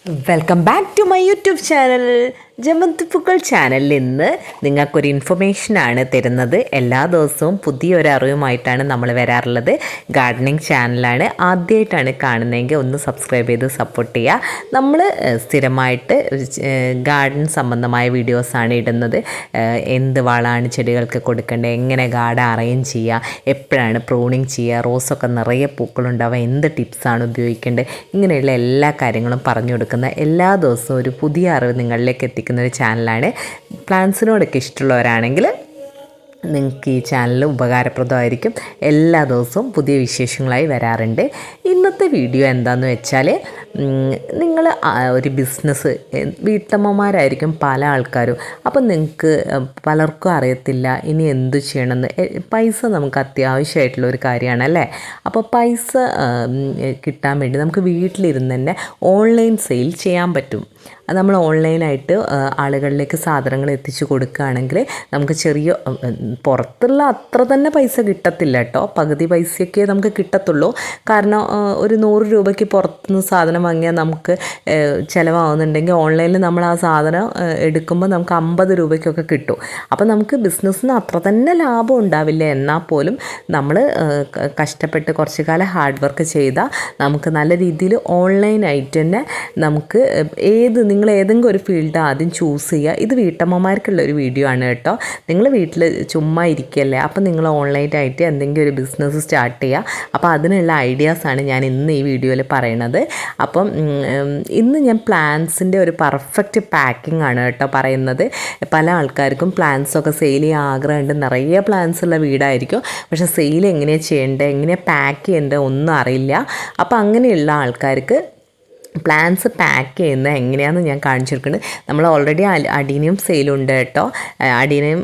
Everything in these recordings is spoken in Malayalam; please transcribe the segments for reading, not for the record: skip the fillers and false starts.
Welcome back to my YouTube channel. ജമന്തിപ്പൂക്കൾ ചാനലിൽ ഇന്ന് നിങ്ങൾക്കൊരു ഇൻഫർമേഷനാണ് തരുന്നത്. എല്ലാ ദിവസവും പുതിയൊരു അറിവുമായിട്ടാണ് നമ്മൾ വരാറുള്ളത്. ഗാർഡനിങ് ചാനലാണ്. ആദ്യമായിട്ടാണ് കാണുന്നതെങ്കിൽ ഒന്ന് സബ്സ്ക്രൈബ് ചെയ്ത് സപ്പോർട്ട് ചെയ്യുക. നമ്മൾ സ്ഥിരമായിട്ട് ഗാർഡൻ സംബന്ധമായ വീഡിയോസാണ് ഇടുന്നത്. എന്ത് വളമാണ് ചെടികൾക്ക് കൊടുക്കേണ്ടത്, എങ്ങനെ ഗാർഡൻ അറേഞ്ച് ചെയ്യുക, എപ്പോഴാണ് പ്രൂണിങ് ചെയ്യുക, റോസൊക്കെ നിറയെ പൂക്കളുണ്ടാവുക, എന്ത് ടിപ്സാണ് ഉപയോഗിക്കേണ്ടത്, ഇങ്ങനെയുള്ള എല്ലാ കാര്യങ്ങളും പറഞ്ഞു കൊടുക്കുന്ന എല്ലാ ദിവസവും ഒരു പുതിയ അറിവ് നിങ്ങളിലേക്ക് എത്തിക്കുന്ന ഒരു ചാനലാണ്. പ്ലാന്റ്സിനോടൊക്കെ ഇഷ്ടമുള്ളവരാണെങ്കിൽ നിങ്ങൾക്ക് ഈ ചാനൽ ഉപകാരപ്രദമായിരിക്കും. എല്ലാ ദിവസവും പുതിയ വിശേഷങ്ങളായി വരാറുണ്ട്. ഇന്നത്തെ വീഡിയോ എന്താണെന്ന് വെച്ചാൽ, നിങ്ങൾ ഒരു ബിസിനസ് വീട്ടമ്മമാരായിരിക്കും പല ആൾക്കാരും. അപ്പം നിങ്ങൾക്ക് പലർക്കും അറിയത്തില്ല ഇനി എന്തു ചെയ്യണമെന്ന്. പൈസ നമുക്ക് അത്യാവശ്യമായിട്ടുള്ള ഒരു കാര്യമാണ് അല്ലേ. അപ്പോൾ പൈസ കിട്ടാൻ വേണ്ടി നമുക്ക് വീട്ടിലിരുന്ന് തന്നെ ഓൺലൈൻ സെയിൽ ചെയ്യാൻ പറ്റും. നമ്മൾ ഓൺലൈനായിട്ട് ആളുകളിലേക്ക് സാധനങ്ങൾ എത്തിച്ചു കൊടുക്കുകയാണെങ്കിൽ നമുക്ക് ചെറിയ പുറത്തുള്ള അത്ര തന്നെ പൈസ കിട്ടത്തില്ല കേട്ടോ. പകുതി പൈസയൊക്കെ നമുക്ക് കിട്ടത്തുള്ളൂ. കാരണം ഒരു 100 രൂപയ്ക്ക് പുറത്തുനിന്ന് സാധനം വാങ്ങിയാൽ നമുക്ക് ചിലവാകുന്നുണ്ടെങ്കിൽ ഓൺലൈനിൽ നമ്മൾ ആ സാധനം എടുക്കുമ്പോൾ നമുക്ക് 50 രൂപയ്ക്കൊക്കെ കിട്ടും. അപ്പോൾ നമുക്ക് ബിസിനസ്സിന് അത്ര തന്നെ ലാഭം ഉണ്ടാവില്ല. എന്നാൽ പോലും നമ്മൾ കഷ്ടപ്പെട്ട് കുറച്ച് കാലം ഹാർഡ് വർക്ക് ചെയ്താൽ നമുക്ക് നല്ല രീതിയിൽ ഓൺലൈനായിട്ട് തന്നെ നമുക്ക് നിങ്ങൾ ഏതെങ്കിലും ഒരു ഫീൽഡ് ആദ്യം ചൂസ് ചെയ്യുക. ഇത് വീട്ടമ്മമാർക്കുള്ള ഒരു വീഡിയോ ആണ് കേട്ടോ. നിങ്ങൾ വീട്ടിൽ ചുമ്മാ ഇരിക്കുകയല്ലേ, അപ്പോൾ നിങ്ങൾ ഓൺലൈനായിട്ട് എന്തെങ്കിലും ഒരു ബിസിനസ് സ്റ്റാർട്ട് ചെയ്യുക. അപ്പോൾ അതിനുള്ള ഐഡിയാസാണ് ഞാൻ ഇന്ന് ഈ വീഡിയോയിൽ പറയണത്. അപ്പം ഇന്ന് ഞാൻ പ്ലാന്റ്സിൻ്റെ ഒരു പെർഫെക്റ്റ് പാക്കിംഗ് ആണ് കേട്ടോ പറയുന്നത്. പല ആൾക്കാർക്കും പ്ലാന്റ്സൊക്കെ സെയിൽ ചെയ്യാൻ ആഗ്രഹമുണ്ട്. നിറയെ പ്ലാന്റ്സ് ഉള്ള വീടായിരിക്കും, പക്ഷേ സെയിൽ എങ്ങനെയാണ് ചെയ്യേണ്ടത്, എങ്ങനെയാണ് പാക്ക് ചെയ്യേണ്ടത് ഒന്നും അറിയില്ല. അപ്പോൾ അങ്ങനെയുള്ള ആൾക്കാർക്ക് പ്ലാന്റ്സ് പാക്ക് ചെയ്യുന്നത് എങ്ങനെയാണെന്ന് ഞാൻ കാണിച്ചെടുക്കുന്നുണ്ട്. നമ്മൾ ഓൾറെഡി അഡീനിയം സെയിലുണ്ട് കേട്ടോ. അഡീനിയം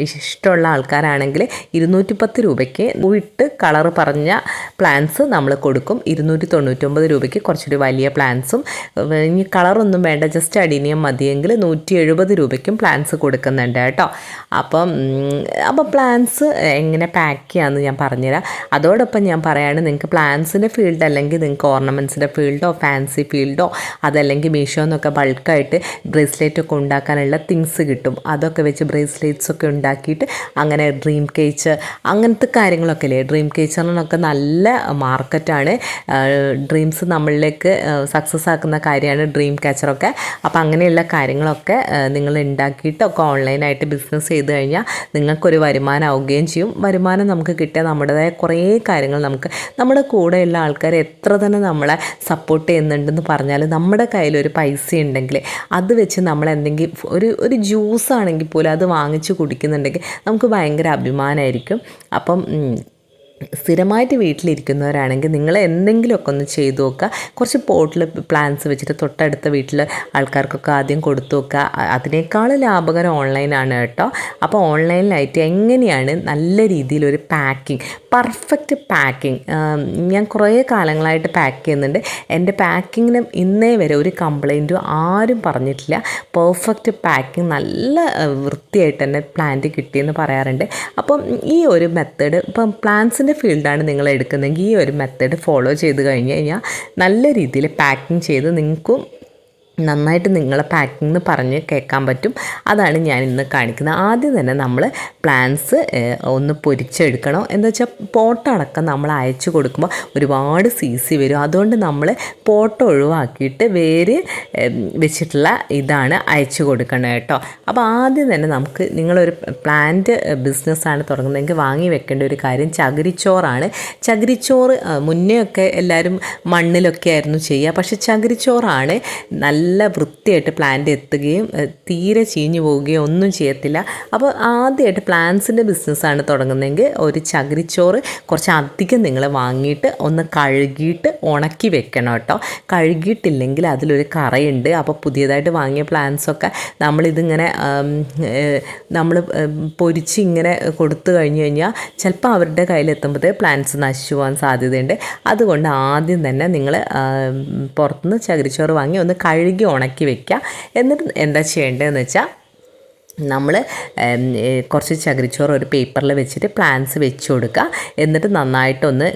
ഇഷ്ടമുള്ള ആൾക്കാരാണെങ്കിൽ 210 രൂപയ്ക്ക് ഇട്ട് കളറ് പറഞ്ഞ പ്ലാന്റ്സ് നമ്മൾ കൊടുക്കും. 299 രൂപയ്ക്ക് കുറച്ചൊരു വലിയ പ്ലാന്റ്സും, ഇനി കളറൊന്നും വേണ്ട ജസ്റ്റ് അഡീനിയം മതിയെങ്കിൽ 170 രൂപയ്ക്കും പ്ലാന്റ്സ് കൊടുക്കുന്നുണ്ട് കേട്ടോ. അപ്പോൾ പ്ലാന്റ്സ് എങ്ങനെ പാക്ക് ചെയ്യാമെന്ന് ഞാൻ പറഞ്ഞുതരാം. അതോടൊപ്പം ഞാൻ പറയുകയാണ്, നിങ്ങൾക്ക് പ്ലാന്റ്സിൻ്റെ ഫീൽഡ് അല്ലെങ്കിൽ നിങ്ങൾക്ക് ഓർണമെൻറ്റ്സിൻ്റെ ഫീൽഡോ ഫാൻസി ഫീൽഡോ അതല്ലെങ്കിൽ മീഷോന്നൊക്കെ ബൾക്കായിട്ട് ബ്രേസ്ലെറ്റൊക്കെ ഉണ്ടാക്കാനുള്ള തിങ്സ് കിട്ടും. അതൊക്കെ വെച്ച് ബ്രേസ്ലെറ്റ്സൊക്കെ ഉണ്ടാക്കിയിട്ട് അങ്ങനെ ഡ്രീം കേച്ച് അങ്ങനത്തെ കാര്യങ്ങളൊക്കെ ഇല്ലേ. ഡ്രീം കേച്ചറിനൊക്കെ നല്ല മാർക്കറ്റാണ്. ഡ്രീംസ് നമ്മളിലേക്ക് സക്സസ് ആക്കുന്ന കാര്യമാണ് ഡ്രീം കാച്ചറൊക്കെ. അപ്പോൾ അങ്ങനെയുള്ള കാര്യങ്ങളൊക്കെ നിങ്ങൾ ഉണ്ടാക്കിയിട്ടൊക്കെ ഓൺലൈനായിട്ട് ബിസിനസ് ചെയ്ത് കഴിഞ്ഞാൽ നിങ്ങൾക്കൊരു വരുമാനമാവുകയും ചെയ്യും. വരുമാനം നമുക്ക് കിട്ടിയാൽ നമ്മുടേതായ കുറേ കാര്യങ്ങൾ നമ്മുടെ കൂടെയുള്ള ആൾക്കാർ എത്ര തന്നെ നമ്മളെ സപ്പോർട്ട് ചെയ്യുന്നുണ്ടെന്ന് പറഞ്ഞാൽ നമ്മുടെ കയ്യിലൊരു പൈസ ഉണ്ടെങ്കിൽ അത് വെച്ച് നമ്മൾ എന്തെങ്കിലും ഒരു ജ്യൂസ് ആണെങ്കിൽ പോലും അത് വാങ്ങിച്ച് കുടിക്കുന്നുണ്ടെങ്കിൽ നമുക്ക് ഭയങ്കര അഭിമാനമായിരിക്കും. അപ്പം സ്ഥിരമായിട്ട് വീട്ടിലിരിക്കുന്നവരാണെങ്കിൽ നിങ്ങൾ എന്തെങ്കിലുമൊക്കെ ഒന്ന് ചെയ്തു നോക്കുക. കുറച്ച് പോട്ടിൽ പ്ലാന്റ്സ് വെച്ചിട്ട് തൊട്ടടുത്ത വീട്ടിൽ ആൾക്കാർക്കൊക്കെ ആദ്യം കൊടുത്തു നോക്കുക. അതിനേക്കാൾ ലാഭകരം ഓൺലൈനാണ് കേട്ടോ. അപ്പോൾ ഓൺലൈനിലായിട്ട് എങ്ങനെയാണ് നല്ല രീതിയിലൊരു പാക്കിംഗ്, പെർഫെക്റ്റ് പാക്കിംഗ്, ഞാൻ കുറേ കാലങ്ങളായിട്ട് പാക്ക് ചെയ്യുന്നുണ്ട്. എൻ്റെ പാക്കിങ്ങിന് ഇന്നേ വരെ ഒരു കംപ്ലൈൻറ്റും ആരും പറഞ്ഞിട്ടില്ല. പെർഫെക്റ്റ് പാക്കിംഗ്, നല്ല വൃത്തിയായിട്ട് തന്നെ പ്ലാന്റ് കിട്ടിയെന്ന് പറയാറുണ്ട്. അപ്പം ഈ ഒരു മെത്തേഡ്, ഇപ്പം പ്ലാന്റ്സിൻ്റെ ഫീൽഡാണ് നിങ്ങൾ എടുക്കുന്നതെങ്കിൽ ഈ ഒരു മെത്തേഡ് ഫോളോ ചെയ്ത് കഴിഞ്ഞ് കഴിഞ്ഞാൽ നല്ല രീതിയിൽ പാക്കിംഗ് ചെയ്ത് നിങ്ങൾക്കും നന്നായിട്ട് നിങ്ങളെ പാക്കിംഗ് എന്ന് പറഞ്ഞ് കേൾക്കാൻ പറ്റും. അതാണ് ഞാൻ ഇന്ന് കാണിക്കുന്നത്. ആദ്യം തന്നെ നമ്മൾ പ്ലാന്റ്സ് ഒന്ന് പൊരിച്ചെടുക്കണം. എന്താ വെച്ചാൽ പോട്ടടക്കം നമ്മൾ അയച്ചു കൊടുക്കുമ്പോൾ ഒരുപാട് CC വരും. അതുകൊണ്ട് നമ്മൾ പോട്ട് ഒഴിവാക്കിയിട്ട് വേര് വെച്ചിട്ടുള്ള ഇതാണ് അയച്ചു കൊടുക്കണം കേട്ടോ. അപ്പോൾ ആദ്യം തന്നെ നിങ്ങളൊരു പ്ലാന്റ് ബിസിനസ്സാണ് തുടങ്ങുന്നതെങ്കിൽ വാങ്ങി വെക്കേണ്ട ഒരു കാര്യം ചകിരിച്ചോറാണ്. ചകിരിച്ചോറ് മുന്നേ ഒക്കെ എല്ലാവരും മണ്ണിലൊക്കെ ആയിരുന്നു ചെയ്യുക, പക്ഷേ ചകിരിച്ചോറാണ് നല്ല വൃത്തിയായിട്ട് പ്ലാന്റ് എത്തുകയും തീരെ ചീഞ്ഞു പോവുകയോ ഒന്നും ചെയ്യത്തില്ല. അപ്പോൾ ആദ്യമായിട്ട് പ്ലാന്റ്സിൻ്റെ ബിസിനസ്സാണ് തുടങ്ങുന്നതെങ്കിൽ ഒരു ചകിരിച്ചോറ് കുറച്ച് അധികം നിങ്ങൾ വാങ്ങിയിട്ട് ഒന്ന് കഴുകിയിട്ട് ഉണക്കി വെക്കണം കേട്ടോ. കഴുകിയിട്ടില്ലെങ്കിൽ അതിലൊരു കറയുണ്ട്. അപ്പോൾ പുതിയതായിട്ട് വാങ്ങിയ പ്ലാന്റ്സൊക്കെ നമ്മളിതിങ്ങനെ നമ്മൾ പൊരിച്ച് ഇങ്ങനെ കൊടുത്തു കഴിഞ്ഞ് കഴിഞ്ഞാൽ ചിലപ്പോൾ അവരുടെ കയ്യിലെത്തുമ്പോഴത്തേ പ്ലാന്റ്സ് നശിച്ചു പോകാൻ സാധ്യതയുണ്ട്. അതുകൊണ്ട് ആദ്യം തന്നെ നിങ്ങൾ പുറത്തുനിന്ന് ചകിരിച്ചോറ് വാങ്ങി ഒന്ന് കഴുകി ഉണക്കി വെക്കുക. എന്നിട്ട് എന്താ ചെയ്യേണ്ടതെന്ന് വെച്ചാൽ, നമ്മൾ കുറച്ച് ചകിരിച്ചോറ് ഒരു പേപ്പറിൽ വെച്ചിട്ട് പ്ലാന്റ്സ് വെച്ച് കൊടുക്കുക. എന്നിട്ട് നന്നായിട്ടൊന്ന്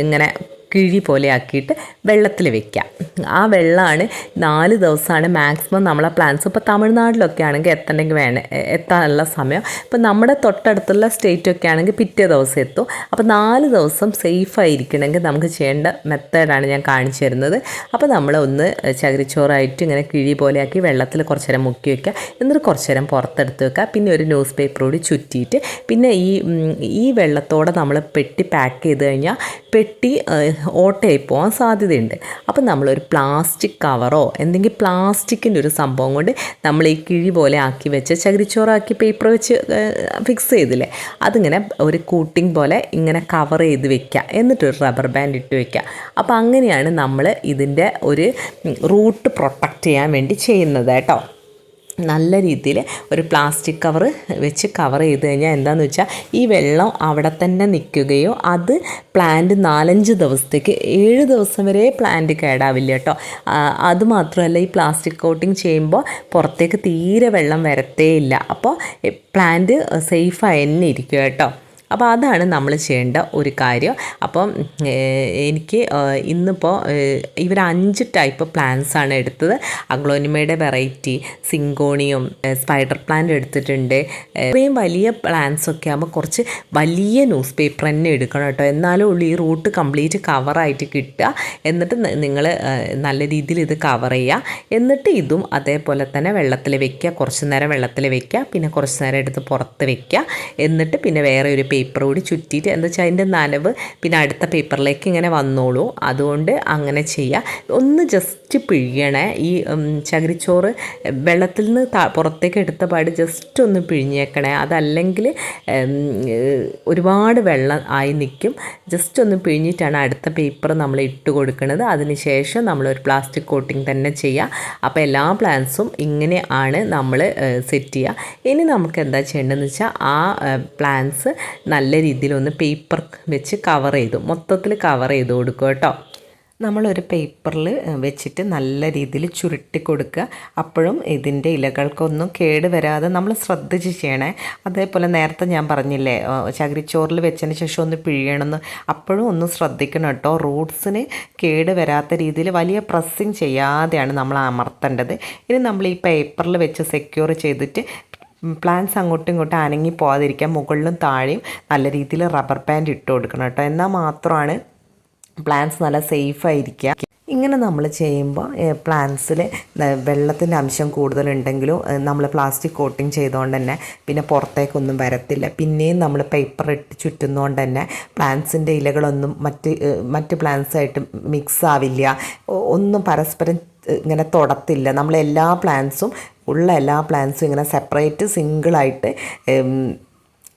ഇങ്ങനെ കിഴി പോലെ ആക്കിയിട്ട് വെള്ളത്തിൽ വെക്കാം. ആ വെള്ളമാണ് 4 ദിവസമാണ് മാക്സിമം നമ്മളെ പ്ലാന്റ്സ്. ഇപ്പോൾ തമിഴ്നാട്ടിലൊക്കെ ആണെങ്കിൽ എത്താനുള്ള സമയം. ഇപ്പോൾ നമ്മുടെ തൊട്ടടുത്തുള്ള സ്റ്റേറ്റൊക്കെ ആണെങ്കിൽ പിറ്റേ ദിവസം എത്തും. അപ്പോൾ 4 ദിവസം സേഫായിരിക്കണമെങ്കിൽ നമുക്ക് ചെയ്യേണ്ട മെത്തേഡാണ് ഞാൻ കാണിച്ചു തരുന്നത്. അപ്പോൾ നമ്മൾ ഒന്ന് ചകിരിച്ചോറായിട്ട് ഇങ്ങനെ കിഴി പോലെ ആക്കി വെള്ളത്തിൽ കുറച്ച് നേരം മുക്കി വയ്ക്കുക. എന്നിട്ട് കുറച്ച് നേരം പുറത്തെടുത്ത് വെക്കുക. പിന്നെ ഒരു ന്യൂസ് പേപ്പർ കൂടി ചുറ്റിയിട്ട് പിന്നെ ഈ വെള്ളത്തോടെ നമ്മൾ പെട്ടി പാക്ക് ചെയ്ത് കഴിഞ്ഞാൽ പെട്ടി ഓട്ടയായി പോകാൻ സാധ്യതയുണ്ട്. അപ്പം നമ്മളൊരു പ്ലാസ്റ്റിക് കവറോ എന്തെങ്കിലും പ്ലാസ്റ്റിക്കിൻ്റെ ഒരു സംഭവം കൊണ്ട് നമ്മൾ ഈ കിഴി പോലെ ആക്കി വെച്ച് ചകിരിച്ചോറാക്കി പേപ്പർ വെച്ച് ഫിക്സ് ചെയ്തില്ലേ, അതിങ്ങനെ ഒരു കൂട്ടിങ് പോലെ ഇങ്ങനെ കവർ ചെയ്ത് വെക്കുക. എന്നിട്ടൊരു റബ്ബർ ബാൻഡ് ഇട്ട് വെക്കുക. അപ്പോൾ അങ്ങനെയാണ് നമ്മൾ ഇതിൻ്റെ ഒരു റൂട്ട് പ്രൊട്ടക്റ്റ് ചെയ്യാൻ വേണ്ടി ചെയ്യുന്നത് കേട്ടോ. നല്ല രീതിയിൽ ഒരു പ്ലാസ്റ്റിക് കവർ വെച്ച് കവർ ചെയ്ത് കഴിഞ്ഞാൽ എന്താണെന്ന് വെച്ചാൽ ഈ വെള്ളം അവിടെ തന്നെ നിൽക്കുകയോ അത് പ്ലാന്റ് 4-5 ദിവസത്തേക്ക് 7 ദിവസം വരെ പ്ലാന്റ് കേടാവില്ല കേട്ടോ. അതുമാത്രമല്ല ഈ പ്ലാസ്റ്റിക് കോട്ടിങ് ചെയ്യുമ്പോൾ പുറത്തേക്ക് തീരെ വെള്ളം വരത്തേ ഇല്ല. അപ്പോൾ പ്ലാന്റ് സേഫായി തന്നെ ഇരിക്കുക കേട്ടോ. അപ്പോൾ അതാണ് നമ്മൾ ചെയ്യേണ്ട ഒരു കാര്യം. അപ്പം എനിക്ക് ഇന്നിപ്പോൾ ഇവർ 5 ടൈപ്പ് പ്ലാന്റ്സാണ് എടുത്തത്. അഗ്ലോനിമയുടെ വെറൈറ്റി, സിങ്കോണിയം, സ്പൈഡർ പ്ലാന്റ് എടുത്തിട്ടുണ്ട്. ഇത്രയും വലിയ പ്ലാന്റ്സൊക്കെ ആകുമ്പോൾ കുറച്ച് വലിയ ന്യൂസ് പേപ്പർ തന്നെ എടുക്കണം കേട്ടോ. എന്നാലും ഉള്ളൂ ഈ റൂട്ട് കംപ്ലീറ്റ് കവറായിട്ട് കിട്ടുക. എന്നിട്ട് നിങ്ങൾ നല്ല രീതിയിൽ ഇത് കവർ ചെയ്യുക. എന്നിട്ട് ഇതും അതേപോലെ തന്നെ വെള്ളത്തിൽ വെക്കുക. കുറച്ച് നേരം വെള്ളത്തിൽ വെക്കുക, പിന്നെ കുറച്ച് നേരം എടുത്ത് പുറത്ത് വെക്കുക. എന്നിട്ട് പിന്നെ വേറെ ഒരു പേപ്പർ കൂടി ചുറ്റിയിട്ട് എന്താ വെച്ചാൽ അതിൻ്റെ നനവ് പിന്നെ അടുത്ത പേപ്പറിലേക്ക് ഇങ്ങനെ വന്നോളൂ. അതുകൊണ്ട് അങ്ങനെ ചെയ്യുക. ഒന്ന് ജസ്റ്റ് പിഴിയണേ. ഈ ചകിരിച്ചോറ് വെള്ളത്തിൽ നിന്ന് പുറത്തേക്ക് എടുത്ത പാട് ജസ്റ്റ് ഒന്ന് പിഴിഞ്ഞേക്കണേ. അതല്ലെങ്കിൽ ഒരുപാട് വെള്ളം ആയി നിൽക്കും. ജസ്റ്റ് ഒന്ന് പിഴിഞ്ഞിട്ടാണ് അടുത്ത പേപ്പർ നമ്മൾ ഇട്ട് കൊടുക്കുന്നത്. അതിന് ശേഷം നമ്മളൊരു പ്ലാസ്റ്റിക് കോട്ടിങ് തന്നെ ചെയ്യുക. അപ്പോൾ എല്ലാ പ്ലാന്റ്സും ഇങ്ങനെ ആണ് നമ്മൾ സെറ്റ് ചെയ്യുക. ഇനി നമുക്ക് എന്താ ചെയ്യേണ്ടതെന്ന് വെച്ചാൽ ആ പ്ലാന്റ്സ് നല്ല രീതിയിലൊന്ന് പേപ്പർ വെച്ച് മൊത്തത്തിൽ കവർ ചെയ്ത് കൊടുക്കുക കേട്ടോ. നമ്മളൊരു പേപ്പറിൽ വെച്ചിട്ട് നല്ല രീതിയിൽ ചുരുട്ടി കൊടുക്കുക. അപ്പോഴും ഇതിൻ്റെ ഇലകൾക്കൊന്നും കേട് വരാതെ നമ്മൾ ശ്രദ്ധിച്ച് ചെയ്യണേ. അതേപോലെ നേരത്തെ ഞാൻ പറഞ്ഞില്ലേ ചകിരിച്ചോറിൽ വെച്ചതിന് ശേഷം ഒന്ന് പിഴിയണമെന്ന്, അപ്പോഴും ഒന്ന് ശ്രദ്ധിക്കണം കേട്ടോ. റൂട്ട്സിന് കേട് വരാത്ത രീതിയിൽ വലിയ പ്രസ്സിങ് ചെയ്യാതെയാണ് നമ്മൾ അമർത്തേണ്ടത്. ഇനി നമ്മൾ ഈ പേപ്പറിൽ വെച്ച് സെക്യൂർ ചെയ്തിട്ട് പ്ലാന്റ്സ് അങ്ങോട്ടും ഇങ്ങോട്ടും അനങ്ങി പോകാതിരിക്കാൻ മുകളിലും താഴെയും നല്ല രീതിയിൽ റബ്ബർ ബാൻഡ് ഇട്ട് കൊടുക്കണം കേട്ടോ. എന്നാൽ മാത്രമാണ് പ്ലാന്റ്സ് നല്ല സേഫായിരിക്കുക. ഇങ്ങനെ നമ്മൾ ചെയ്യുമ്പോൾ പ്ലാന്റ്സിൽ വെള്ളത്തിൻ്റെ അംശം കൂടുതലുണ്ടെങ്കിലും നമ്മൾ പ്ലാസ്റ്റിക് കോട്ടിങ് ചെയ്തുകൊണ്ട് തന്നെ പിന്നെ പുറത്തേക്കൊന്നും വരത്തില്ല. പിന്നെയും നമ്മൾ പേപ്പർ ഇട്ട് ചുറ്റുന്നതുകൊണ്ട് തന്നെ പ്ലാന്റ്സിൻ്റെ ഇലകളൊന്നും മറ്റ് പ്ലാന്റ്സായിട്ട് മിക്സ് ആവില്ല, ഒന്നും പരസ്പരം ഇങ്ങനെ തൊടത്തില്ല. നമ്മളെല്ലാ പ്ലാന്റ്സും എല്ലാ പ്ലാന്റ്സും ഇങ്ങനെ സെപ്പറേറ്റ് സിംഗിളായിട്ട്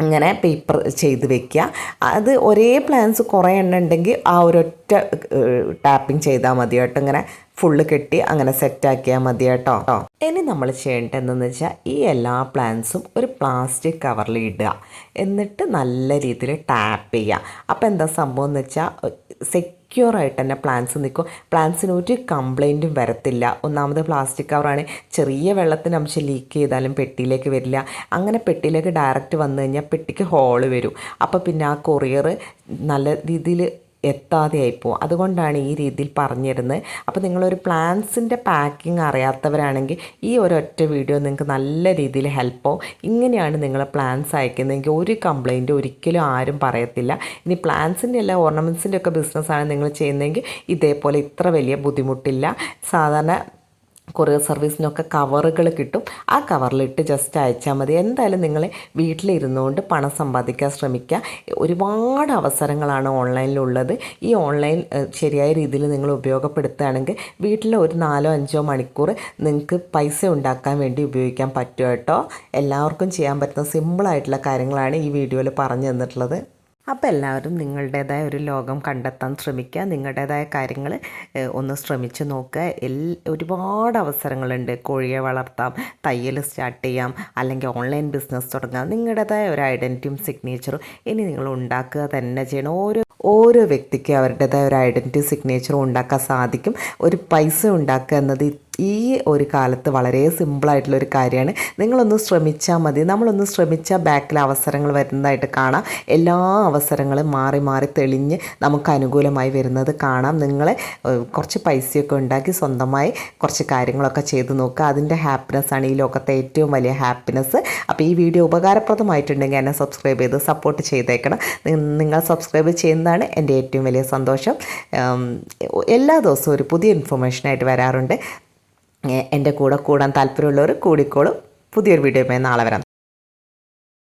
ഇങ്ങനെ പേപ്പർ ചെയ്ത് വെക്കുക. അത് ഒരേ പ്ലാന്റ്സ് കുറേ എണ്ണം ഉണ്ടെങ്കിൽ ആ ഒരൊറ്റ ടാപ്പിംഗ് ചെയ്താൽ മതി കേട്ടോ. ഇങ്ങനെ ഫുള്ള് കെട്ടി അങ്ങനെ സെറ്റാക്കിയാൽ മതി കേട്ടോ. ഇനി നമ്മൾ ചെയ്യേണ്ടതെന്ന് വെച്ചാൽ ഈ എല്ലാ പ്ലാന്റ്സും ഒരു പ്ലാസ്റ്റിക് കവറിൽ ഇടുക. എന്നിട്ട് നല്ല രീതിയിൽ ടാപ്പ് ചെയ്യുക. അപ്പോൾ എന്താ സംഭവം എന്ന് വെച്ചാൽ സെക്യൂറായിട്ട് തന്നെ പ്ലാന്റ്സ് നിൽക്കും. പ്ലാന്റ്സിന് ഒരു കംപ്ലൈൻറ്റും വരത്തില്ല. ഒന്നാമത് പ്ലാസ്റ്റിക് കവറാണ്, ചെറിയ വെള്ളത്തിൻ്റെ അംശം ലീക്ക് ചെയ്താലും പെട്ടിയിലേക്ക് വരില്ല. അങ്ങനെ പെട്ടിയിലേക്ക് ഡയറക്റ്റ് വന്നു കഴിഞ്ഞാൽ പെട്ടിക്ക് ഹോള് വരും. അപ്പോൾ പിന്നെ ആ കൊറിയർ നല്ല രീതിയിൽ എത്താതെയായിപ്പോവും. അതുകൊണ്ടാണ് ഈ രീതിയിൽ പറഞ്ഞിരുന്നത്. അപ്പോൾ നിങ്ങളൊരു പ്ലാന്റ്സിൻ്റെ പാക്കിംഗ് അറിയാത്തവരാണെങ്കിൽ ഈ ഒരൊറ്റ വീഡിയോ നിങ്ങൾക്ക് നല്ല രീതിയിൽ ഹെൽപ്പ് ആവും. ഇങ്ങനെയാണ് നിങ്ങൾ പ്ലാന്റ്സ് അയക്കുന്നതെങ്കിൽ ഒരു കംപ്ലൈൻറ്റ് ഒരിക്കലും ആരും പറയത്തില്ല. ഇനി പ്ലാന്റ്സിൻ്റെ അല്ല ഓർണമെൻറ്റ്സിൻ്റെ ഒക്കെ ബിസിനസ്സാണ് നിങ്ങൾ ചെയ്യുന്നതെങ്കിൽ ഇതേപോലെ ഇത്ര വലിയ ബുദ്ധിമുട്ടില്ല. സാധാരണ കൊറിയർ സർവീസിനൊക്കെ കവറുകൾ കിട്ടും. ആ കവറിലിട്ട് ജസ്റ്റ് അയച്ചാൽ മതി. എന്തായാലും നിങ്ങൾ വീട്ടിലിരുന്നുകൊണ്ട് പണം സമ്പാദിക്കാൻ ശ്രമിക്കുക. ഒരുപാട് അവസരങ്ങളാണ് ഓൺലൈനിലുള്ളത്. ഈ ഓൺലൈൻ ശരിയായ രീതിയിൽ നിങ്ങൾ ഉപയോഗപ്പെടുത്തുകയാണെങ്കിൽ വീട്ടിൽ ഒരു 4-5 മണിക്കൂർ നിങ്ങൾക്ക് പൈസ ഉണ്ടാക്കാൻ വേണ്ടി ഉപയോഗിക്കാൻ പറ്റും കേട്ടോ. എല്ലാവർക്കും ചെയ്യാൻ പറ്റുന്ന സിമ്പിളായിട്ടുള്ള കാര്യങ്ങളാണ് ഈ വീഡിയോയിൽ പറഞ്ഞു തന്നിട്ടുള്ളത്. അപ്പോൾ എല്ലാവരും നിങ്ങളുടേതായ ഒരു ലോകം കണ്ടെത്താൻ ശ്രമിക്കുക. നിങ്ങളുടേതായ കാര്യങ്ങൾ ഒന്ന് ശ്രമിച്ച് നോക്കുക. ഒരുപാട് അവസരങ്ങളുണ്ട്. കോഴിയെ വളർത്താം, തയ്യൽ സ്റ്റാർട്ട് ചെയ്യാം, അല്ലെങ്കിൽ ഓൺലൈൻ ബിസിനസ് തുടങ്ങാം. നിങ്ങളുടേതായ ഒരു ഐഡൻറ്റിറ്റിയും സിഗ്നേച്ചറും ഇനി നിങ്ങൾ ഉണ്ടാക്കുക തന്നെ ചെയ്യണം. ഓരോ വ്യക്തിക്കും അവരുടേതായ ഒരു ഐഡൻറ്റിറ്റി സിഗ്നേച്ചറും ഉണ്ടാക്കാൻ സാധിക്കും. ഒരു പൈസ ഉണ്ടാക്കുക എന്നത് ഈ ഒരു കാലത്ത് വളരെ സിമ്പിളായിട്ടുള്ളൊരു കാര്യമാണ്. നിങ്ങളൊന്ന് ശ്രമിച്ചാൽ മതി. നമ്മളൊന്ന് ശ്രമിച്ചാൽ ബാക്കിൽ അവസരങ്ങൾ വരുന്നതായിട്ട് കാണാം. എല്ലാ അവസരങ്ങളും മാറി മാറി തെളിഞ്ഞ് നമുക്ക് അനുകൂലമായി വരുന്നത് കാണാം. നിങ്ങളെ കുറച്ച് പൈസയൊക്കെ ഉണ്ടാക്കി സ്വന്തമായി കുറച്ച് കാര്യങ്ങളൊക്കെ ചെയ്ത് നോക്കുക. അതിൻ്റെ ഹാപ്പിനെസ്സാണ് ഈ ലോകത്തെ ഏറ്റവും വലിയ ഹാപ്പിനെസ്. അപ്പോൾ ഈ വീഡിയോ ഉപകാരപ്രദമായിട്ടുണ്ടെങ്കിൽ എന്നെ സബ്സ്ക്രൈബ് ചെയ്ത് സപ്പോർട്ട് ചെയ്തേക്കണം. നിങ്ങൾ സബ്സ്ക്രൈബ് ചെയ്യുന്നതാണ് എൻ്റെ ഏറ്റവും വലിയ സന്തോഷം. എല്ലാ ദിവസവും ഒരു പുതിയ ഇൻഫർമേഷനായിട്ട് വരാറുണ്ട്. എൻ്റെ കൂടെ കൂടാൻ താല്പര്യമുള്ളവർ കൂടിക്കോളും. പുതിയൊരു വീഡിയോയുമായി നാളെ വരാം.